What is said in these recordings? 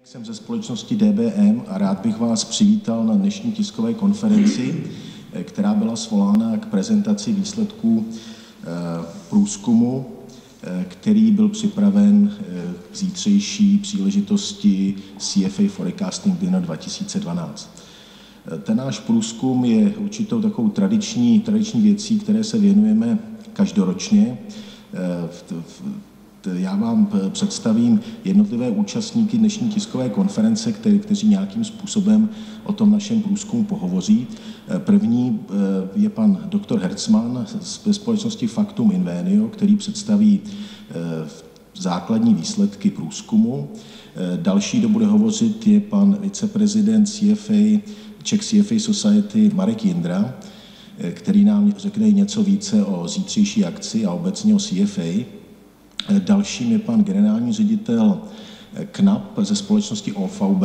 Jsem ze společnosti DBM a rád bych vás přivítal na dnešní tiskové konferenci, která byla svolána k prezentaci výsledků průzkumu, který byl připraven k zítřejší příležitosti CFA Forecasting Dinner 2012. Ten náš průzkum je určitou takovou tradiční věcí, které se věnujeme každoročně. Já vám představím jednotlivé účastníky dnešní tiskové konference, kteří nějakým způsobem o tom našem průzkumu pohovoří. První je pan doktor Herzmann ze společnosti Factum Invenio, který představí základní výsledky průzkumu. Další, kdo bude hovořit, je pan viceprezident CFA, Czech CFA Society Marek Jindra, který nám řekne něco více o zítřejší akci a obecně o CFA. Dalším je pan generální ředitel Knapp ze společnosti OVB,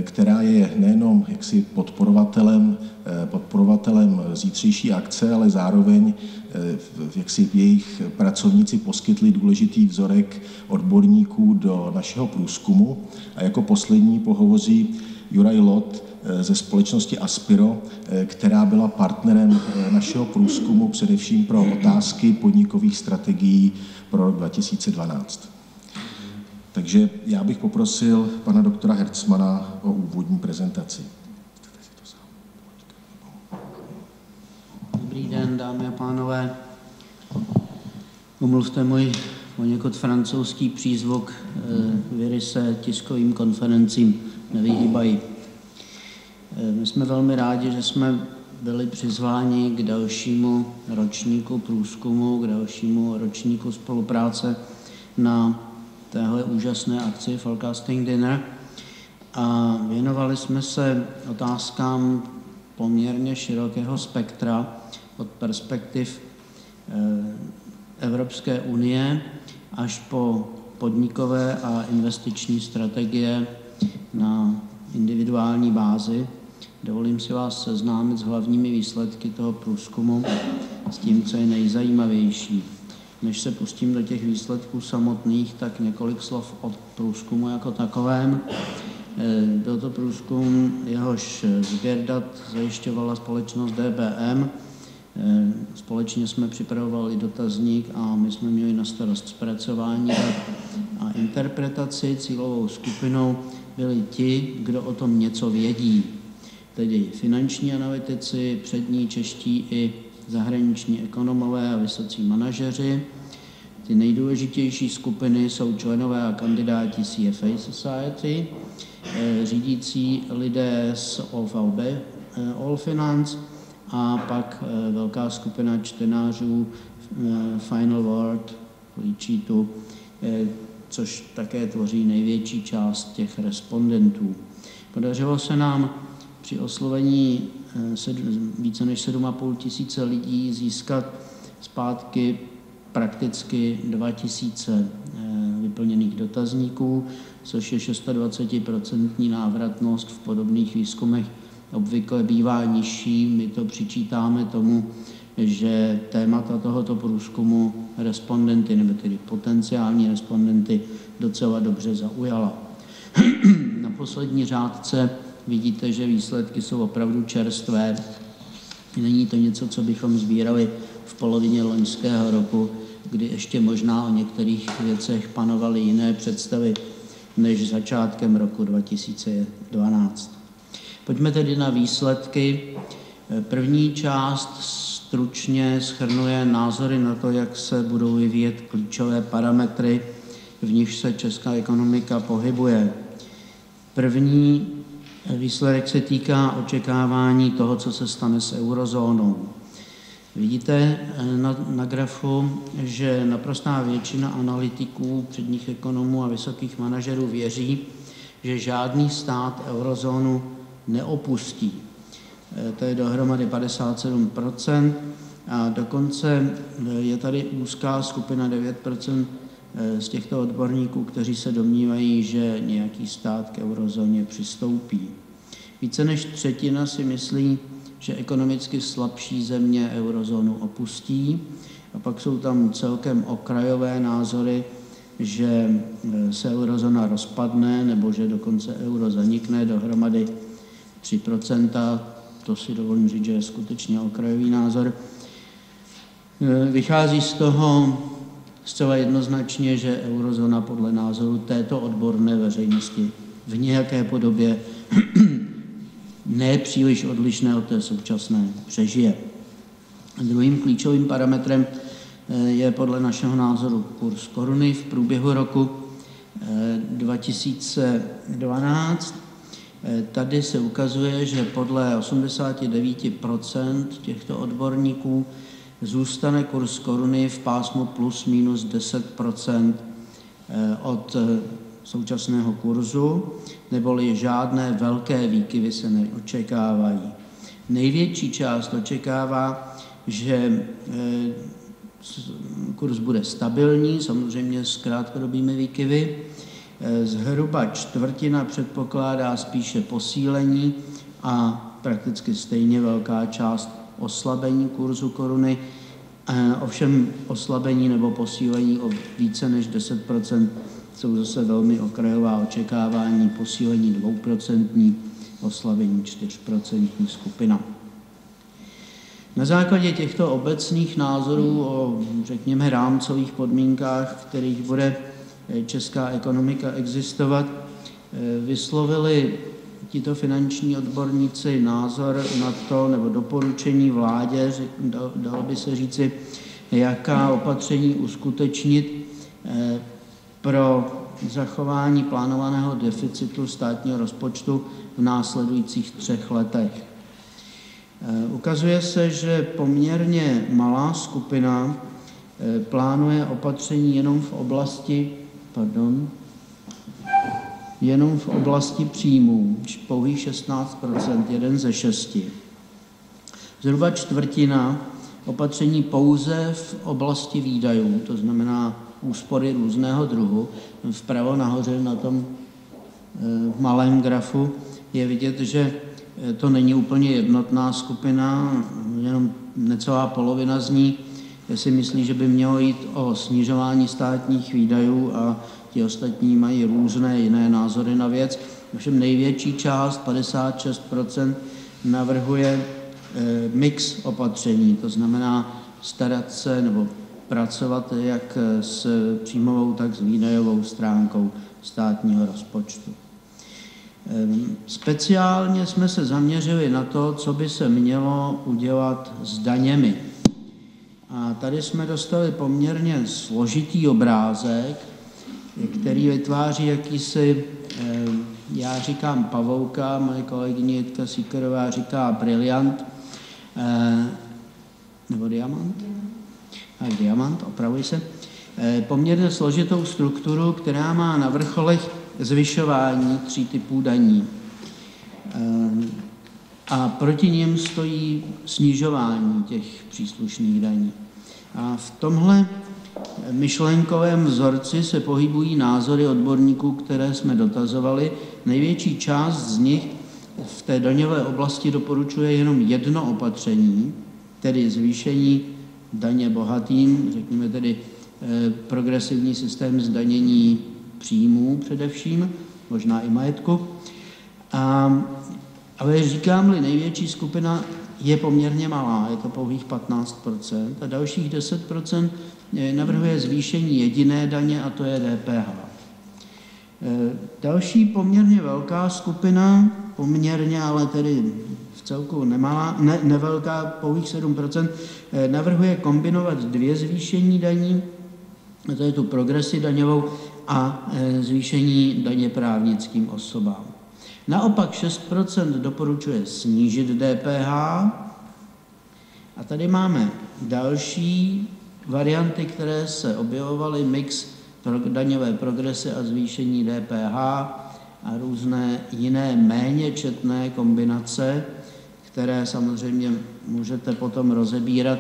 která je nejenom jaksi podporovatelem zítřejší akce, ale zároveň jaksi jejich pracovníci poskytli důležitý vzorek odborníků do našeho průzkumu. A jako poslední pohovoří Juraj Lot ze společnosti Aspiro, která byla partnerem našeho průzkumu především pro otázky podnikových strategií pro rok 2012. Takže já bych poprosil pana doktora Herzmanna o úvodní prezentaci. Dobrý den, dámy a pánové. Omluvte můj poněkud francouzský přízvuk, viry se tiskovým konferencím nevyhýbají. My jsme velmi rádi, že jsme byli přizváni k dalšímu ročníku průzkumu, k dalšímu ročníku spolupráce na téhle úžasné akci Forecasting Dinner a věnovali jsme se otázkám poměrně širokého spektra od perspektiv Evropské unie až po podnikové a investiční strategie na individuální bázi. Dovolím si vás seznámit s hlavními výsledky toho průzkumu, s tím, co je nejzajímavější. Než se pustím do těch výsledků samotných, tak několik slov o průzkumu jako takovém. Byl to průzkum, jehož sběr dat zajišťovala společnost DBM. Společně jsme připravovali dotazník a my jsme měli na starost zpracování dat a interpretaci. Cílovou skupinou byli ti, kdo o tom něco vědí, tedy finanční analytici, přední čeští i zahraniční ekonomové a vysocí manažeři. Ty nejdůležitější skupiny jsou členové a kandidáti CFA Society, řídící lidé z OVB All Finance a pak velká skupina čtenářů Final Word, Líčítu, což také tvoří největší část těch respondentů. Podařilo se nám při oslovení více než 7,5 tisíce lidí získat zpátky prakticky 2000 vyplněných dotazníků, což je 26% návratnost. V podobných výzkumech obvykle bývá nižší. My to přičítáme tomu, že témata tohoto průzkumu respondenty, nebo tedy potenciální respondenty, docela dobře zaujala. Na poslední řádce vidíte, že výsledky jsou opravdu čerstvé. Není to něco, co bychom sbírali v polovině loňského roku, kdy ještě možná o některých věcech panovaly jiné představy než začátkem roku 2012. Pojďme tedy na výsledky. První část stručně shrnuje názory na to, jak se budou vyvíjet klíčové parametry, v nichž se česká ekonomika pohybuje. První výsledek se týká očekávání toho, co se stane s eurozónou. Vidíte na grafu, že naprostá většina analytiků, předních ekonomů a vysokých manažerů věří, že žádný stát eurozónu neopustí. To je dohromady 57%, a dokonce je tady úzká skupina 9% z těchto odborníků, kteří se domnívají, že nějaký stát k eurozóně přistoupí. Více než třetina si myslí, že ekonomicky slabší země eurozónu opustí, a pak jsou tam celkem okrajové názory že se eurozóna rozpadne nebo že dokonce euro zanikne, dohromady 3%. To si dovolím říct, že je skutečně okrajový názor. Vychází z toho zcela jednoznačně, že eurozóna podle názoru této odborné veřejnosti v nějaké podobě ne příliš odlišné od té současné přežije. Druhým klíčovým parametrem je podle našeho názoru kurz koruny v průběhu roku 2012. Tady se ukazuje, že podle 89% těchto odborníků zůstane kurz koruny v pásmu plus minus 10% od současného kurzu, neboli žádné velké výkyvy se neočekávají. Největší část očekává, že kurz bude stabilní, samozřejmě s krátkodobými výkyvy. Zhruba čtvrtina předpokládá spíše posílení a prakticky stejně velká část oslabení kurzu koruny. Ovšem oslabení nebo posílení o více než 10% jsou zase velmi okrajová očekávání, posílení 2%, oslabení 4% skupina. Na základě těchto obecných názorů o, řekněme, rámcových podmínkách, v kterých bude česká ekonomika existovat, vyslovili tito finanční odborníci názor na to, nebo doporučení vládě, dalo by se říci, jaká opatření uskutečnit pro zachování plánovaného deficitu státního rozpočtu v následujících 3 letech. Ukazuje se, že poměrně malá skupina plánuje opatření jenom v oblasti příjmů, pouhých 16%, 1 ze 6. Zhruba čtvrtina opatření pouze v oblasti výdajů, to znamená úspory různého druhu. Vpravo nahoře na tom malém grafu je vidět, že to není úplně jednotná skupina, jenom necelá polovina z ní si myslí, že by mělo jít o snižování státních výdajů a ti ostatní mají různé jiné názory na věc. Ovšem největší část, 56%, navrhuje mix opatření, to znamená starat se nebo pracovat jak s příjmovou, tak s výdajovou stránkou státního rozpočtu. Speciálně jsme se zaměřili na to, co by se mělo udělat s daněmi. A tady jsme dostali poměrně složitý obrázek, který vytváří jakýsi, já říkám pavouka, moje kolegyně Jitka Sýkerová říká briliant, nebo diamant? Diamant, opravuj se. Poměrně složitou strukturu, která má na vrcholech zvyšování 3 typů daní. A proti nim stojí snižování těch příslušných daní. A v tomhle myšlenkovém vzorci se pohybují názory odborníků, které jsme dotazovali. Největší část z nich v té daňové oblasti doporučuje jenom jedno opatření, tedy zvýšení daně bohatým, řekněme tedy progresivní systém zdanění příjmů především, možná i majetku. Ale říkám-li, největší skupina je poměrně malá, je to pouhých 15%, a dalších 10% navrhuje zvýšení jediné daně, a to je DPH. Další poměrně velká skupina, poměrně, ale tedy v celku nevelká, pouhých 7%, navrhuje kombinovat 2 zvýšení daní, a to je tu progresi daňovou a zvýšení daně právnickým osobám. Naopak 6% doporučuje snížit DPH a tady máme další varianty, které se objevovaly, mix daňové progresy a zvýšení DPH a různé jiné méně četné kombinace, které samozřejmě můžete potom rozebírat,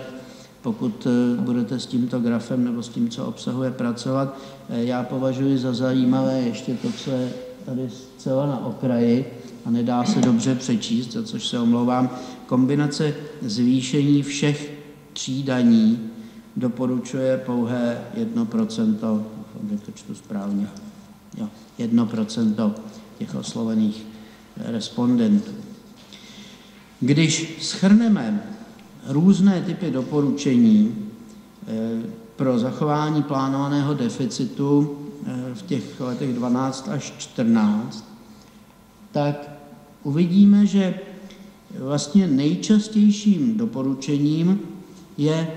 pokud budete s tímto grafem nebo s tím, co obsahuje, pracovat. Já považuji za zajímavé ještě to, co je tady zcela na okraji a nedá se dobře přečíst, za což se omlouvám. Kombinace zvýšení všech 3 daní doporučuje pouhé 1% doufám, že to čtu správně. Jo, 1% těch oslovených respondentů. Když shrneme různé typy doporučení pro zachování plánovaného deficitu v těch letech 12 až 14, tak uvidíme, že vlastně nejčastějším doporučením je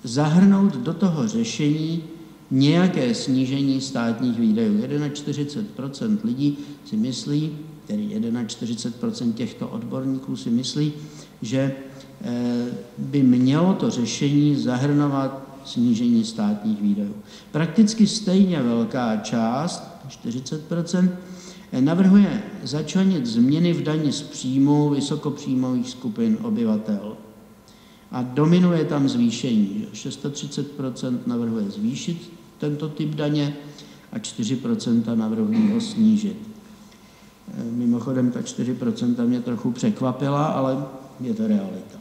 zahrnout do toho řešení nějaké snížení státních výdajů. 41% lidí si myslí, tedy 41% těchto odborníků si myslí, že by mělo to řešení zahrnovat snížení státních výdajů. Prakticky stejně velká část, 40%, navrhuje začlenit změny v dani z příjmu vysokopříjmových skupin obyvatel. A dominuje tam zvýšení. 630% navrhuje zvýšit tento typ daně a 4% navrhují ho snížit. Mimochodem ta 4% mě trochu překvapila, ale je to realita.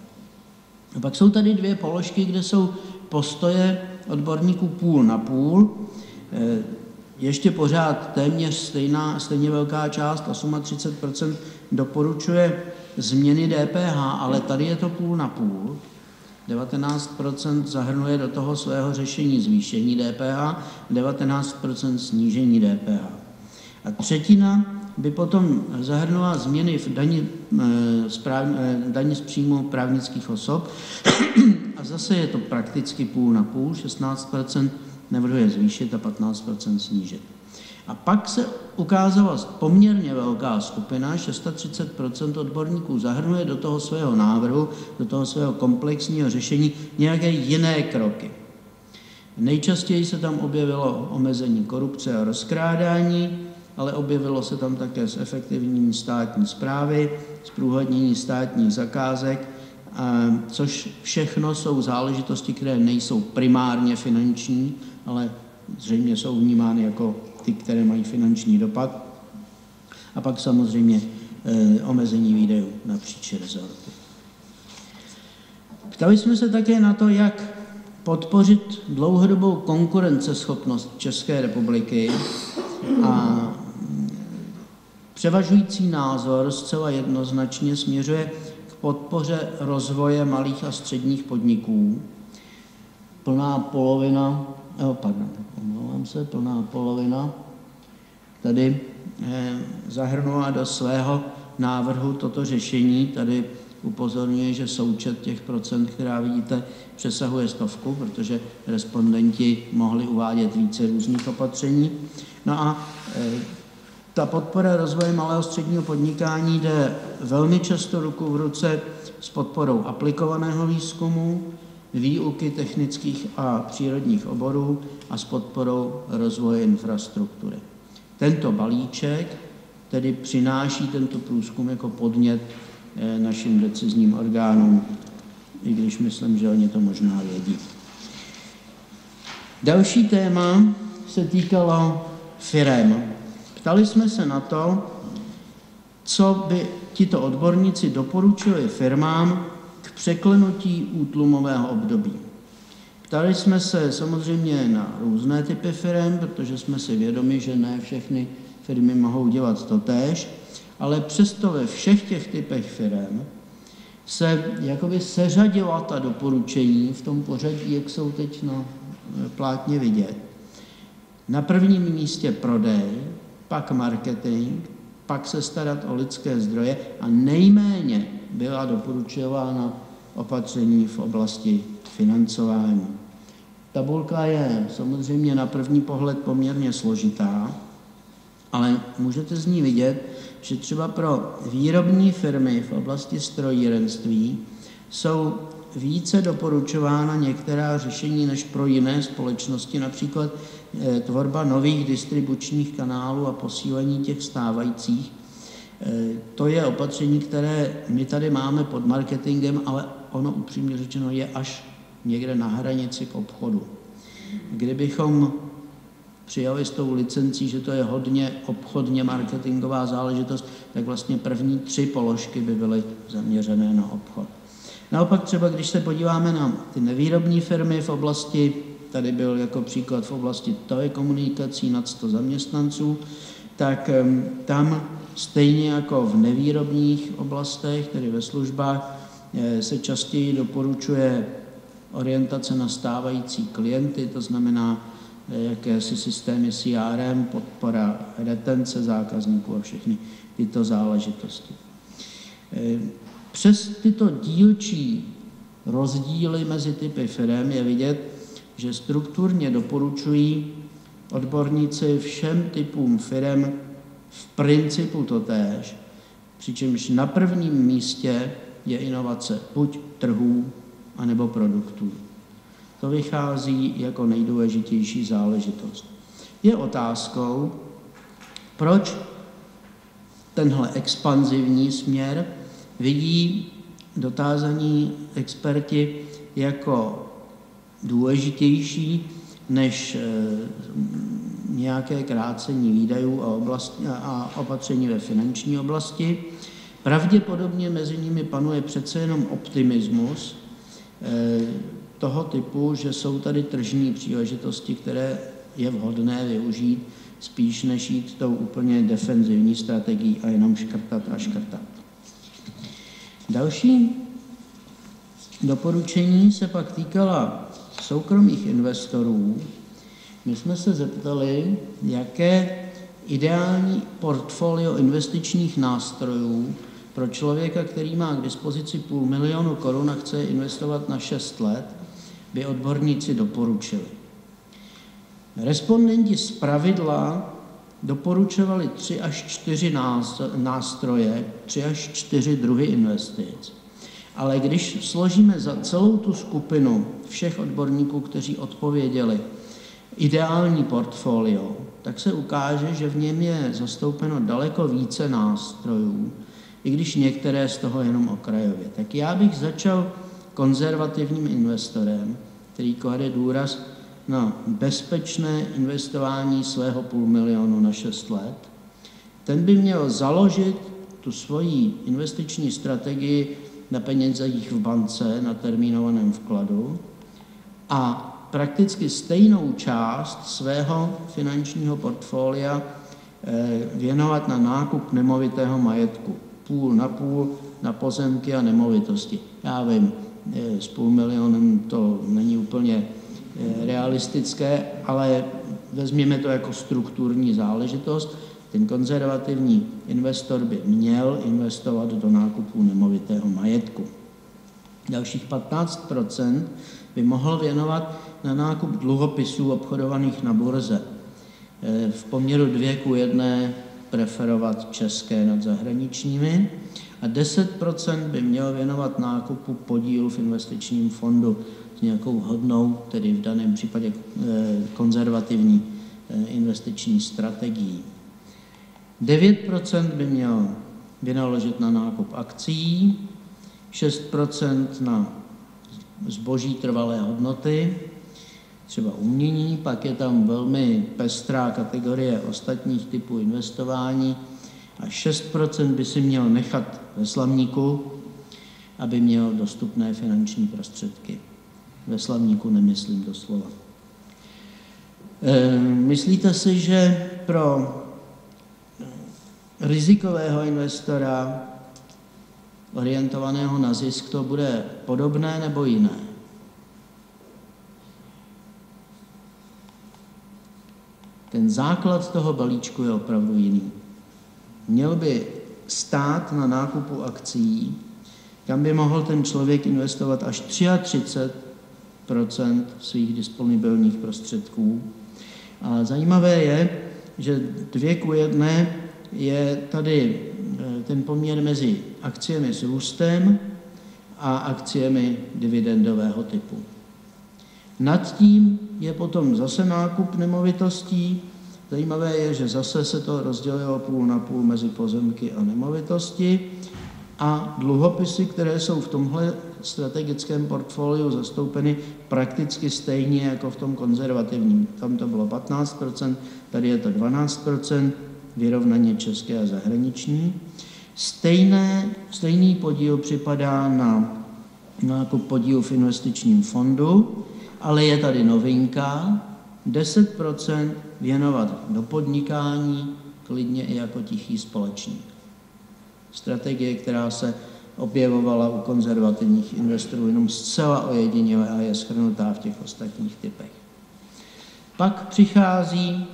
A pak jsou tady dvě položky, kde jsou postoje odborníků půl na půl. Ještě pořád téměř stejně velká část, 38%, doporučuje změny DPH, ale tady je to půl na půl. 19% zahrnuje do toho svého řešení zvýšení DPH, 19% snížení DPH. A třetina by potom zahrnula změny v dani z příjmu právnických osob a zase je to prakticky půl na půl, 16% navrhuje zvýšit a 15% snížit. A pak se ukázala poměrně velká skupina, 630% odborníků zahrnuje do toho svého návrhu, do toho svého komplexního řešení nějaké jiné kroky. Nejčastěji se tam objevilo omezení korupce a rozkrádání, ale objevilo se tam také zefektivnění státní správy, zprůhlednění státních zakázek, což všechno jsou záležitosti, které nejsou primárně finanční, ale zřejmě jsou vnímány jako ty, které mají finanční dopad. A pak samozřejmě omezení výdajů napříč rezorty. Ptali jsme se také na to, jak podpořit dlouhodobou konkurenceschopnost České republiky a převažující názor zcela jednoznačně směřuje k podpoře rozvoje malých a středních podniků. Plná polovina tady zahrnula do svého návrhu toto řešení. Tady upozorňuje, že součet těch procent, která vidíte, přesahuje 100, protože respondenti mohli uvádět více různých opatření. No a ta podpora rozvoje malého středního podnikání jde velmi často ruku v ruce s podporou aplikovaného výzkumu, výuky technických a přírodních oborů a s podporou rozvoje infrastruktury. Tento balíček tedy přináší tento průzkum jako podnět našim decizním orgánům, i když myslím, že oni to možná vědí. Další téma se týkalo firem. Ptali jsme se na to, co by tito odborníci doporučili firmám k překlenutí útlumového období. Ptali jsme se samozřejmě na různé typy firem, protože jsme si vědomi, že ne všechny firmy mohou dělat totéž, ale přesto ve všech těch typech firem se jakoby seřadila ta doporučení v tom pořadí, jak jsou teď na plátně vidět. Na prvním místě prodej, pak marketing, pak se starat o lidské zdroje a nejméně byla doporučována opatření v oblasti financování. Tabulka je samozřejmě na první pohled poměrně složitá, ale můžete z ní vidět, že třeba pro výrobní firmy v oblasti strojírenství jsou více doporučována některá řešení než pro jiné společnosti, například tvorba nových distribučních kanálů a posílení těch stávajících. To je opatření, které my tady máme pod marketingem, ale ono upřímně řečeno je až někde na hranici k obchodu. Kdybychom přijali s tou licencí, že to je hodně obchodně marketingová záležitost, tak vlastně první 3 položky by byly zaměřené na obchod. Naopak třeba, když se podíváme na ty nevýrobní firmy v oblasti tady byl jako příklad v oblasti telekomunikací nad 100 zaměstnanců, tak tam stejně jako v nevýrobních oblastech, tedy ve službách, se častěji doporučuje orientace na stávající klienty, to znamená jakési systémy CRM, podpora retence zákazníků a všechny tyto záležitosti. Přes tyto dílčí rozdíly mezi typy firem je vidět, že strukturně doporučují odborníci všem typům firem v principu totéž, přičemž na prvním místě je inovace buď trhů, anebo produktů. To vychází jako nejdůležitější záležitost. Je otázkou, proč tenhle expanzivní směr vidí dotázaní experti jako důležitější než nějaké krácení výdajů a opatření ve finanční oblasti. Pravděpodobně mezi nimi panuje přece jenom optimismus toho typu, že jsou tady tržní příležitosti, které je vhodné využít, spíš než jít tou úplně defenzivní strategií a jenom škrtat a škrtat. Další doporučení se pak týkala soukromých investorů. My jsme se zeptali, jaké ideální portfolio investičních nástrojů pro člověka, který má k dispozici 500 000 korun a chce investovat na 6 let, by odborníci doporučili. Respondenti zpravidla doporučovali 3 až 4 nástroje, 3 až 4 druhy investic. Ale když složíme za celou tu skupinu všech odborníků, kteří odpověděli ideální portfolio, tak se ukáže, že v něm je zastoupeno daleko více nástrojů, i když některé z toho jenom okrajově. Tak já bych začal konzervativním investorem, který klade důraz na bezpečné investování svého 500 000 na 6 let. Ten by měl založit tu svoji investiční strategii na penězích v bance, na termínovaném vkladu a prakticky stejnou část svého finančního portfolia věnovat na nákup nemovitého majetku. Půl na pozemky a nemovitosti. Já vím, s 500 000 to není úplně realistické, ale vezměme to jako strukturní záležitost. Ten konzervativní investor by měl investovat do nákupu nemovitého majetku. Dalších 15% by mohl věnovat na nákup dluhopisů obchodovaných na burze. V poměru 2:1 preferovat české nad zahraničními a 10% by měl věnovat nákupu podílu v investičním fondu s nějakou hodnou, tedy v daném případě konzervativní investiční strategií. 9% by měl vynaložit na nákup akcií, 6% na zboží trvalé hodnoty, třeba umění, pak je tam velmi pestrá kategorie ostatních typů investování a 6% by si měl nechat ve slamníku, aby měl dostupné finanční prostředky. Ve slamníku nemyslím doslova. Myslíte si, že pro rizikového investora orientovaného na zisk to bude podobné nebo jiné? Ten základ toho balíčku je opravdu jiný. Měl by stát na nákupu akcií, kam by mohl ten člověk investovat až 33% svých disponibilních prostředků. A zajímavé je, že 2:1 je tady ten poměr mezi akciemi s růstem a akciemi dividendového typu. Nad tím je potom zase nákup nemovitostí. Zajímavé je, že zase se to rozdělilo 50/50 mezi pozemky a nemovitosti a dluhopisy, které jsou v tomhle strategickém portfoliu zastoupeny prakticky stejně jako v tom konzervativním. Tam to bylo 15%, tady je to 12%, vyrovnaně české a zahraniční. Stejný podíl připadá na nákup podílu v investičním fondu ale je tady novinka, 10% věnovat do podnikání, klidně i jako tichý společník. Strategie, která se objevovala u konzervativních investorů jenom zcela ojediněle a je shrnutá v těch ostatních typech. Pak přichází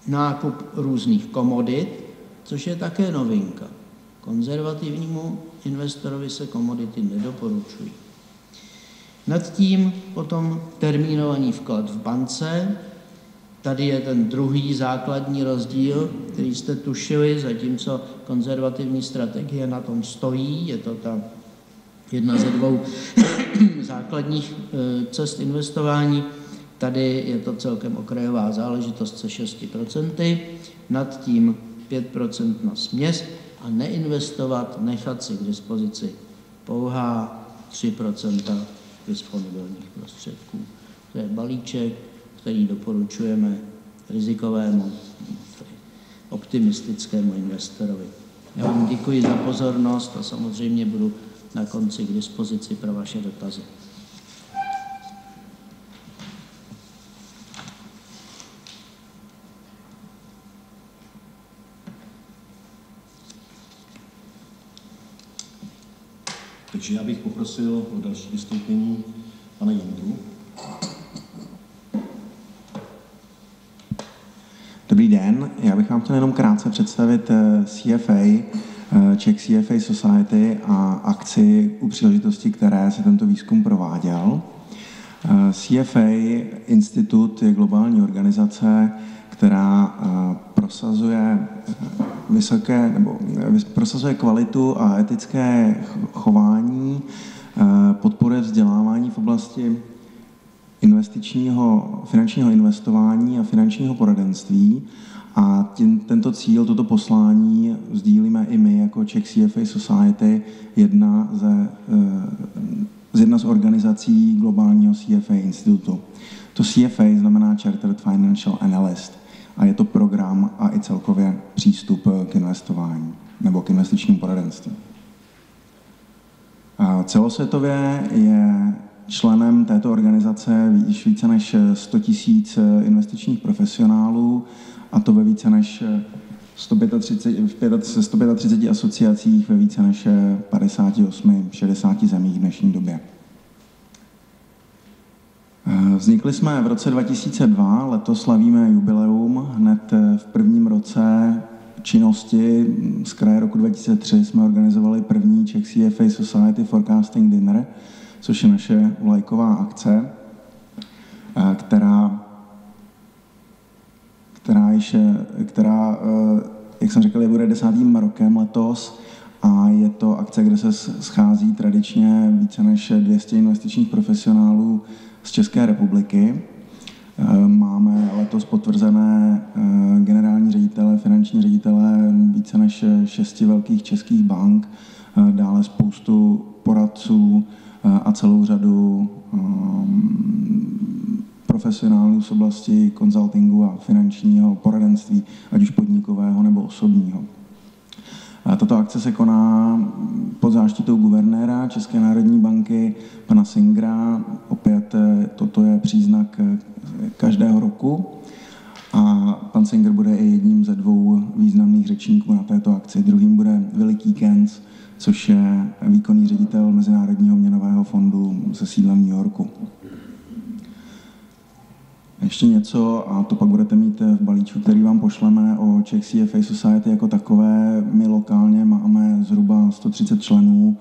nákup různých komodit, což je také novinka. Konzervativnímu investorovi se komodity nedoporučují. Nad tím potom termínovaný vklad v bance. Tady je ten druhý základní rozdíl, který jste tušili, zatímco konzervativní strategie na tom stojí. Je to ta jedna ze dvou základních cest investování. Tady je to celkem okrajová záležitost se 6%, nad tím 5% na směs a neinvestovat, nechat si k dispozici pouhá 3% disponibilních prostředků. To je balíček, který doporučujeme rizikovému, optimistickému investorovi. Já vám děkuji za pozornost a samozřejmě budu na konci k dispozici pro vaše dotazy. Takže já bych poprosil o další vystoupení pana Jindru. Dobrý den, já bych vám chtěl jenom krátce představit CFA, Czech CFA Society a akci u příležitosti, které se tento výzkum prováděl. CFA Institut je globální organizace, která prosazuje kvalitu a etické chování, podporuje vzdělávání v oblasti finančního investování a finančního poradenství. A tento cíl, toto poslání sdílíme i my jako Czech CFA Society, jedna z organizací globálního CFA institutu. To CFA znamená Chartered Financial Analyst a je to program a i celkově přístup k investování nebo k investičnímu poradenství. A celosvětově je členem této organizace již více než 100 000 investičních profesionálů, a to ve více než 135 asociacích ve více než 58-60 zemích v dnešní době. Vznikli jsme v roce 2002, letos slavíme jubileum, hned v prvním roce činnosti z kraje roku 2003 jsme organizovali první Czech CFA Society Forecasting Dinner, což je naše vlajková akce, která, jak jsem řekl, bude 10. rokem letos a je to akce, kde se schází tradičně více než 200 investičních profesionálů z České republiky. Máme letos potvrzené generální ředitele, finanční ředitele více než 6 velkých českých bank, dále spoustu poradců a celou řadu profesionálů z oblasti konzultingu a finančního poradenství, ať už podnikového nebo osobního. Tato akce se koná pod záštitou guvernéra České národní banky, pana Singera. Opět toto je příznak každého roku. A pan Singer bude i jedním ze 2 významných řečníků na této akci. Druhým bude Willy Kiekens, což je výkonný ředitel Mezinárodního měnového fondu se sídlem v New Yorku. Ještě něco, a to pak budete mít v balíčku, který vám pošleme, o Czech CFA Society jako takové. My lokálně máme zhruba 130 členů,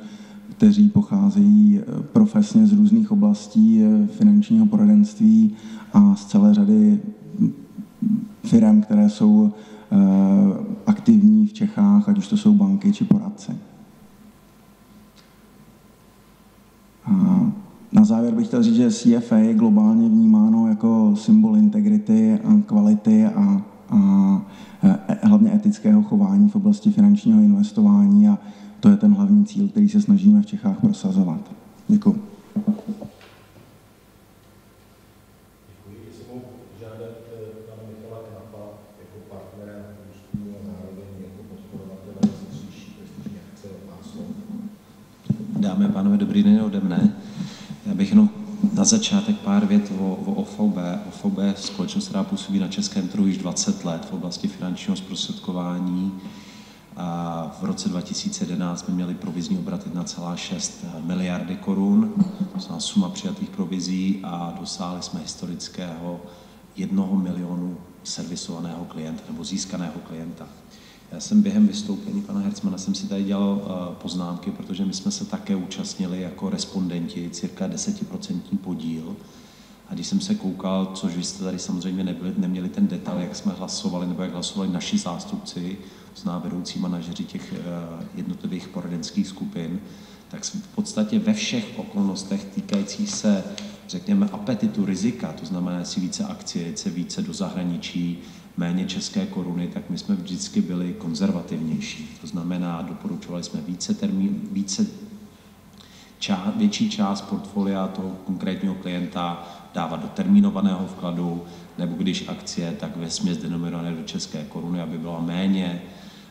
kteří pocházejí profesně z různých oblastí finančního poradenství a z celé řady firem, které jsou aktivní v Čechách, ať už to jsou banky či poradci. Na závěr bych chtěl říct, že CFA je globálně vnímáno jako symbol integrity, kvality a hlavně etického chování v oblasti finančního investování a to je ten hlavní cíl, který se snažíme v Čechách prosazovat. Děkuji. Děkuji. Jestli mohu žádat pana Michala Knapa jako partnera průzkumu a zároveň jako podporovatele zítřejší prestižní akce má slovo. Dámy a pánové, dobrý den ode mne. Já bych jenom Na začátek pár vět o OVB. OVB je společnost, která působí na českém trhu již 20 let v oblasti finančního zprostředkování. A v roce 2011 jsme měli provizní obrat 1,6 miliardy korun, to znamená suma přijatých provizí, a dosáhli jsme historického 1 milionu servisovaného klienta nebo získaného klienta. Já jsem během vystoupení pana Hertzmana jsem si tady dělal poznámky, protože my jsme se také účastnili jako respondenti, cirka 10% podíl. A když jsem se koukal, což vy jste tady samozřejmě neměli ten detail, jak jsme hlasovali, nebo jak hlasovali naši zástupci, to znamená vedoucí manažeři těch jednotlivých poradenských skupin, tak v podstatě ve všech okolnostech týkajících se, řekněme, apetitu rizika, to znamená, jestli více akcie, více do zahraničí, méně české koruny, tak my jsme vždycky byli konzervativnější. To znamená, doporučovali jsme větší část portfolia toho konkrétního klienta dávat do termínovaného vkladu, nebo když akcie, tak vesměs denominované do české koruny, aby byla méně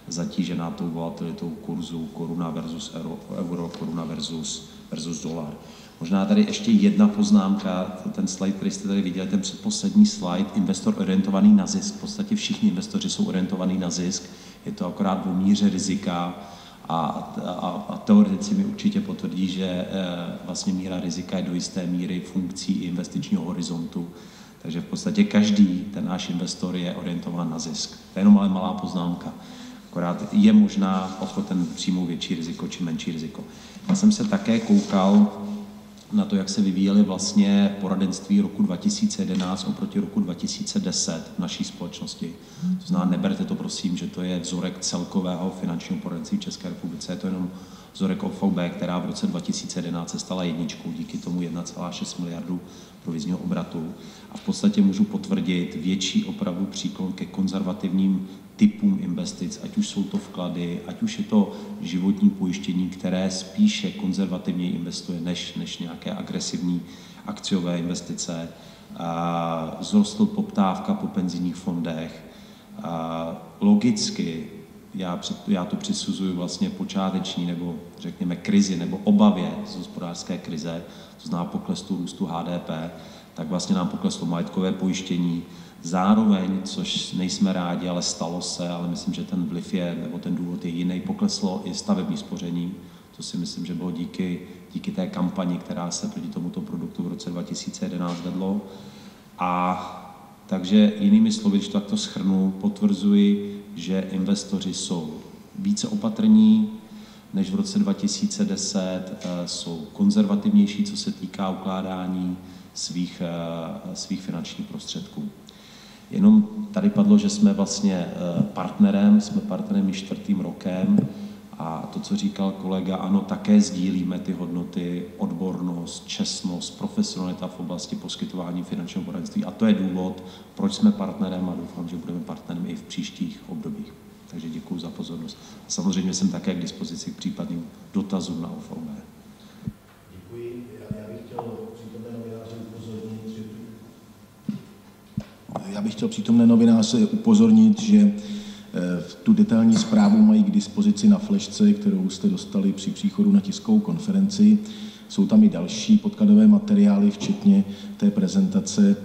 zatížená tou volatilitou kurzu koruna versus euro, koruna versus dolar. Možná tady ještě jedna poznámka, ten slide, který jste tady viděli, ten předposlední slide, investor orientovaný na zisk. V podstatě všichni investoři jsou orientovaní na zisk, je to akorát o míře rizika a teoretici mi určitě potvrdí, že vlastně míra rizika je do jisté míry funkcí investičního horizontu. Takže v podstatě každý ten náš investor je orientován na zisk. To je jenom ale malá poznámka. Akorát je možná ochoten přijmout větší riziko či menší riziko. Já jsem se také koukal na to, jak se vyvíjely vlastně poradenství roku 2011 oproti roku 2010 v naší společnosti. To znamená, neberte to prosím, že to je vzorek celkového finančního poradenství v České republice, je to jenom vzorek OVB, která v roce 2011 se stala jedničkou, díky tomu 1,6 miliardu provizního obratu. A v podstatě můžu potvrdit větší opravdu příklon ke konzervativním typům investic, ať už jsou to vklady, ať už je to životní pojištění, které spíše konzervativně investuje než nějaké agresivní akciové investice. Vzrostl poptávka po penzijních fondech. Logicky já to přisuzuji vlastně počáteční nebo řekněme krizi nebo obavě z hospodářské krize, to znamená poklesu růstu HDP, tak vlastně nám pokleslo majetkové pojištění. Zároveň, což nejsme rádi, ale stalo se, ale myslím, že ten vliv je, nebo ten důvod je jiný, pokleslo i stavební spoření, to si myslím, že bylo díky té kampani, která se proti tomuto produktu v roce 2011 vedlo. A takže jinými slovy, když takto shrnu, potvrzuji, že investoři jsou více opatrní než v roce 2010, jsou konzervativnější, co se týká ukládání svých finančních prostředků. Jenom tady padlo, že jsme vlastně partnerem již 4. rokem a to, co říkal kolega, ano, také sdílíme ty hodnoty, odbornost, čestnost, profesionalita v oblasti poskytování finančního poradenství a to je důvod, proč jsme partnerem a doufám, že budeme partnerem i v příštích obdobích. Takže děkuji za pozornost. Samozřejmě jsem také k dispozici k případným dotazům na OVB. Děkuji. Já bych chtěl přítomné novináře upozornit, že tu detailní zprávu mají k dispozici na flešce, kterou jste dostali při příchodu na tiskovou konferenci. Jsou tam i další podkladové materiály, včetně té prezentace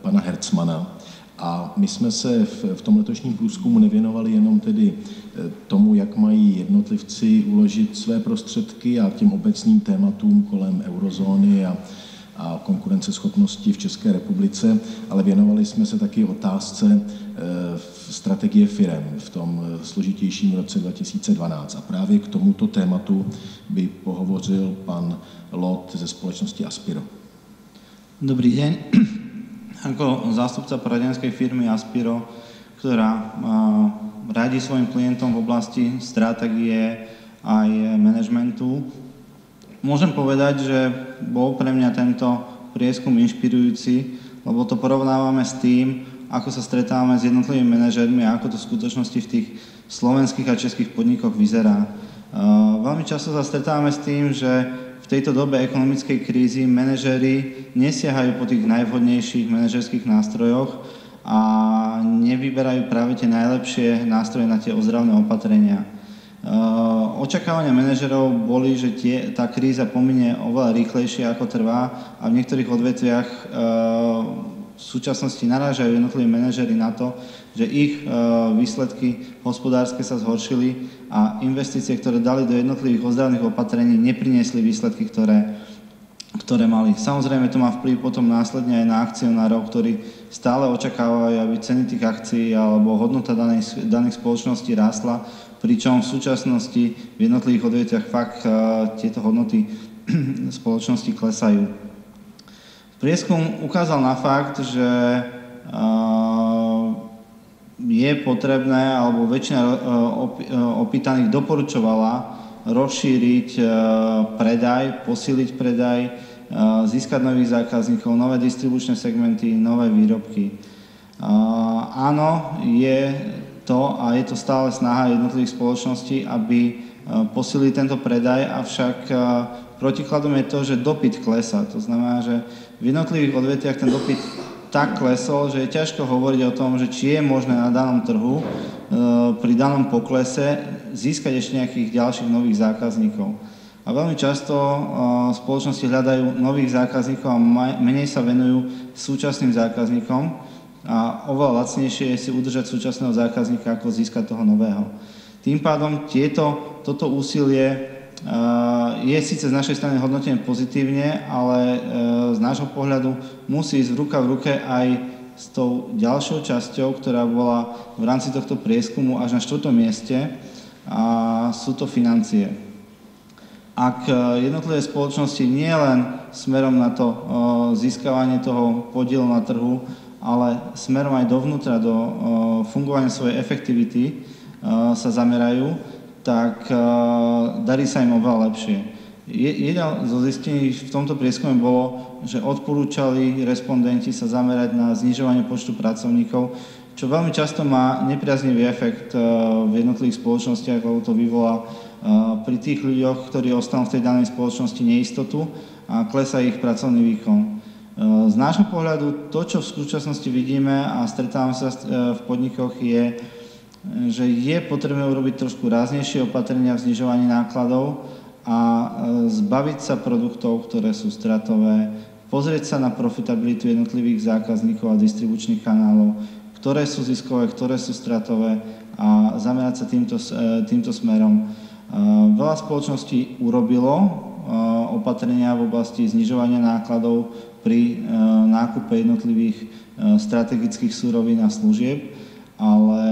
pana Hertzmana. A my jsme se v tom letošním průzkumu nevěnovali jenom tedy tomu, jak mají jednotlivci uložit své prostředky a těm obecným tématům kolem eurozóny a konkurenceschopnosti v České republice, ale věnovali jsme se taky otázce strategie firem v tom složitějším roce 2012. A právě k tomuto tématu by pohovořil pan Lot ze společnosti Aspiro. Dobrý deň. Ako zástupca poradenskej firmy Aspiro, ktorá radí svojim klientom v oblasti stratégie aj manažmentu, môžem povedať, že bol pre mňa tento prieskum inšpirujúci, lebo to porovnávame s tým, ako sa stretávame s jednotlivými manažérmi a ako to v skutočnosti v tých slovenských a českých podnikoch vyzerá. Veľmi často sa stretávame s tým, že v tejto dobe ekonomickej krízy manažéri nesiahajú po tých najvhodnejších manažerských nástrojoch a nevyberajú práve tie najlepšie nástroje na tie ozdravné opatrenia. Očakávania manažerov boli, že tá kríza pominie oveľa rýchlejšie, ako trvá, a v niektorých odvetviach v súčasnosti narážajú jednotliví manažeri na to, že ich výsledky hospodárske sa zhoršili a investície, ktoré dali do jednotlivých ozdravných opatrení, nepriniesli výsledky, ktoré mali. Samozrejme to má vplyv potom následne aj na akcionárov, ktorí stále očakávajú, aby ceny tých akcií alebo hodnota daných spoločností rástla, pričom v súčasnosti v jednotlivých odvetviach fakt tieto hodnoty spoločnosti klesajú. Prieskum ukázal na fakt, že je potrebné, alebo väčšina opýtaných doporučovala rozšíriť predaj, posíliť predaj, získať nových zákazníkov, nové distribučné segmenty, nové výrobky. Áno, je to a je to stále snaha jednotlivých spoločností, aby posílili tento predaj, avšak protikladom je to, že dopyt klesá. To znamená, že v jednotlivých odvetviach ten dopyt tak klesol, že je ťažko hovoriť o tom, že či je možné na danom trhu pri danom poklese získať ešte nejakých ďalších nových zákazníkov. A veľmi často spoločnosti hľadajú nových zákazníkov a menej sa venujú súčasným zákazníkom a oveľa lacnejšie je si udržať súčasného zákazníka, ako získať toho nového. Tým pádom toto úsilie je síce z našej strany hodnotené pozitívne, ale z nášho pohľadu musí ísť ruka v ruke aj s tou ďalšou časťou, ktorá bola v rámci tohto prieskumu až na 4. mieste, a sú to financie. Ak jednotlivé spoločnosti nie len smerom na to získavanie toho podielu na trhu, ale smerom aj dovnútra, do fungovania svojej efektivity sa zamerajú, tak darí sa im oveľa lepšie. Jedna zo zistení v tomto prieskume bolo, že odporúčali respondenti sa zamerať na znižovanie počtu pracovníkov, čo veľmi často má nepriaznivý efekt v jednotlivých spoločnostiach, lebo to vyvolá pri tých ľuďoch, ktorí ostanú v tej danej spoločnosti, neistotu a klesá ich pracovný výkon. Z nášho pohľadu to, čo v súčasnosti vidíme a stretávame sa v podnikoch, je, že je potrebné urobiť trošku ráznejšie opatrenia v znižovaní nákladov a zbaviť sa produktov, ktoré sú stratové, pozrieť sa na profitabilitu jednotlivých zákazníkov a distribučných kanálov, ktoré sú ziskové, ktoré sú stratové, a zamerať sa týmto smerom. Veľa spoločností urobilo opatrenia v oblasti znižovania nákladov pri nákupe jednotlivých strategických surovín a služieb, ale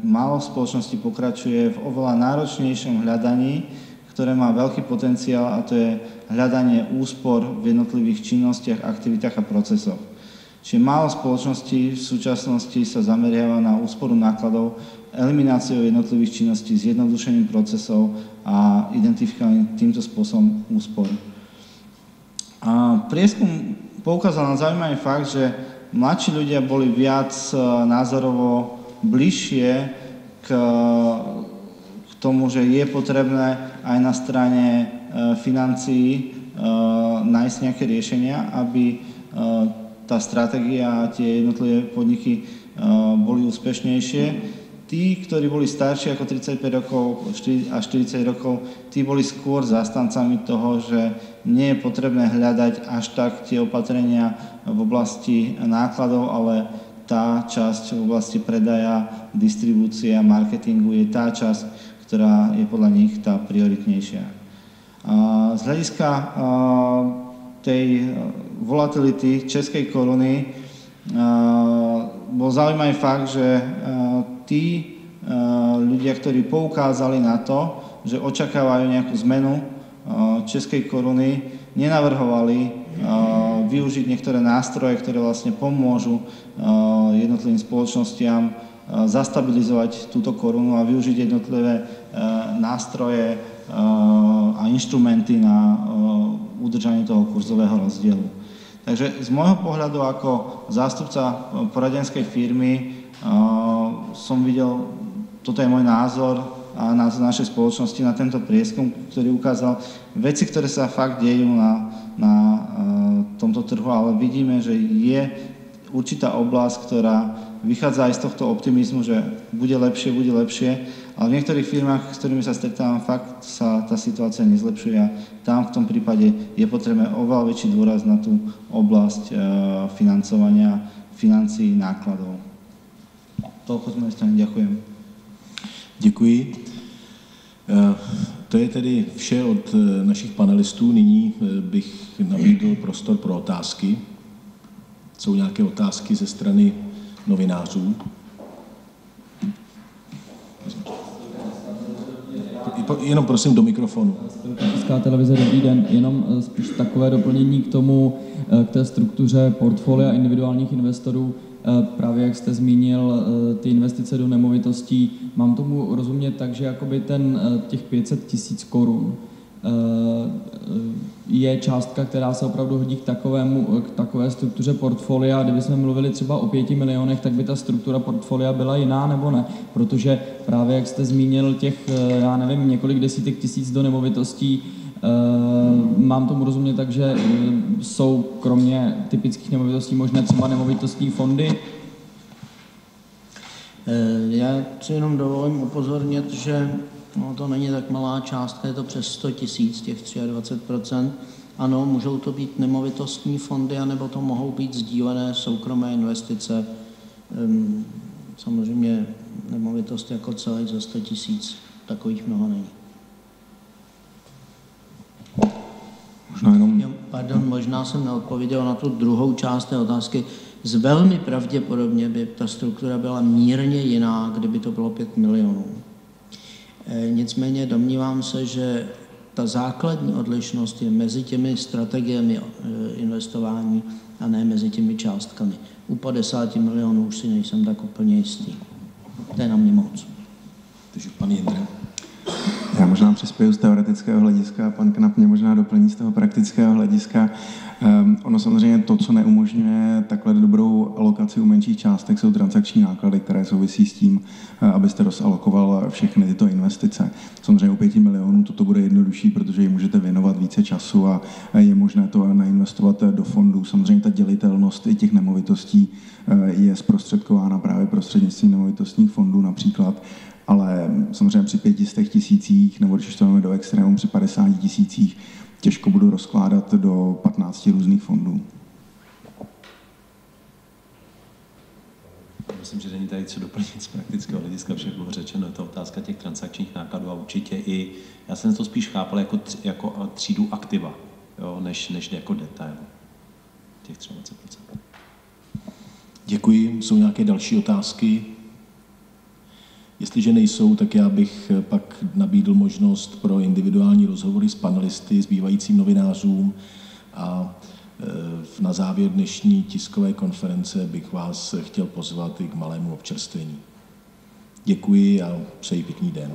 málo spoločností pokračuje v oveľa náročnejšom hľadaní, ktoré má veľký potenciál, a to je hľadanie úspor v jednotlivých činnostiach, aktivitách a procesoch. Čiže málo spoločností v súčasnosti sa zameriava na úsporu nákladov, elimináciou jednotlivých činností, zjednodušením procesov a identifikovaním týmto spôsobom úspor. Prieskum poukázal na zaujímavý fakt, že mladší ľudia boli viac názorovo bližšie k tomu, že je potrebné aj na strane financií nájsť nejaké riešenia, aby tá stratégia a tie jednotlivé podniky boli úspešnejšie. Tí, ktorí boli starší ako 35 rokov až 40 rokov, tí boli skôr zastancami toho, že nie je potrebné hľadať až tak tie opatrenia v oblasti nákladov, ale tá časť v oblasti predaja, distribúcie a marketingu je tá časť, ktorá je podľa nich tá prioritnejšia. Z hľadiska tej volatility českej koruny bol zaujímavý fakt, že tí ľudia, ktorí poukázali na to, že očakávajú nejakú zmenu českej koruny, nenavrhovali využiť niektoré nástroje, ktoré vlastne pomôžu jednotlivým spoločnostiam zastabilizovať túto korunu a využiť jednotlivé nástroje a inštrumenty na udržanie toho kurzového rozdielu. Takže z môjho pohľadu ako zástupca poradenskej firmy som videl, toto je môj názor a názor našej spoločnosti na tento prieskum, ktorý ukázal veci, ktoré sa fakt dejú na tomto trhu, ale vidíme, že je určitá oblasť, ktorá vychádza aj z tohto optimizmu, že bude lepšie, Ale v niektorých firmách, s ktorými sa stretávam, fakt sa tá situácia nezlepšuje a tam v tom prípade je potrebné oveľa väčší dôraz na tú oblasť financovania, financií, nákladov. Toľko z mojej strany, ďakujem. Děkuji. To je tedy vše od našich panelistů. Nyní bych nabídl prostor pro otázky. Jsou nějaké otázky ze strany novinářů? Jenom prosím do mikrofonu. Česká televize, dobrý den. Jenom spíš takové doplnění k tomu, k té struktuře portfolia individuálních investorů. Právě jak jste zmínil ty investice do nemovitostí, mám tomu rozumět tak, že jakoby těch 500 000 korun je částka, která se opravdu hodí k takové struktuře portfolia. Kdybychom mluvili třeba o 5 milionech, tak by ta struktura portfolia byla jiná nebo ne? Protože právě jak jste zmínil těch, já nevím, několik desítek tisíc do nemovitostí, mám tomu rozumět tak, že jsou kromě typických nemovitostí možné třeba nemovitostní fondy? Já si jenom dovolím upozornit, že to není tak malá částka, je to přes 100 000, těch 23%. Ano, můžou to být nemovitostní fondy, anebo to mohou být sdílené soukromé investice. Samozřejmě nemovitost jako celek za 100 000, takových mnoho není. Možná jsem neodpověděl na tu druhou část té otázky. Velmi pravděpodobně by ta struktura byla mírně jiná, kdyby to bylo 5 milionů. Nicméně domnívám se, že ta základní odlišnost je mezi těmi strategiemi investování a ne mezi těmi částkami. U 50 milionů už si nejsem tak úplně jistý. To je na mě moc. Takže pan Jindra. Já možná přispěju z teoretického hlediska a pan Knap mě možná doplní z toho praktického hlediska. Ono samozřejmě to, co neumožňuje takhle dobrou alokaci u menších částek, jsou transakční náklady, které souvisí s tím, abyste rozalokoval všechny tyto investice. Samozřejmě u 5 milionů toto bude jednodušší, protože jim můžete věnovat více času a je možné to nainvestovat do fondů. Samozřejmě ta dělitelnost i těch nemovitostí je zprostředkována právě prostřednictvím nemovitostních fondů například, ale samozřejmě při 500 000, nebo když to máme do extrému při 50 000, těžko budu rozkládat do 15 různých fondů. Myslím, že není tady co doplnit z praktického hlediska, všechno bylo řečeno, je to otázka těch transakčních nákladů a určitě i, já jsem to spíš chápal jako třídu aktiva, jo, než jako detail, těch 30%. Děkuji. Jsou nějaké další otázky? Jestliže nejsou, tak já bych pak nabídl možnost pro individuální rozhovory s panelisty, zbývajícím novinářům a na závěr dnešní tiskové konference bych vás chtěl pozvat i k malému občerstvení. Děkuji a přeji pěkný den.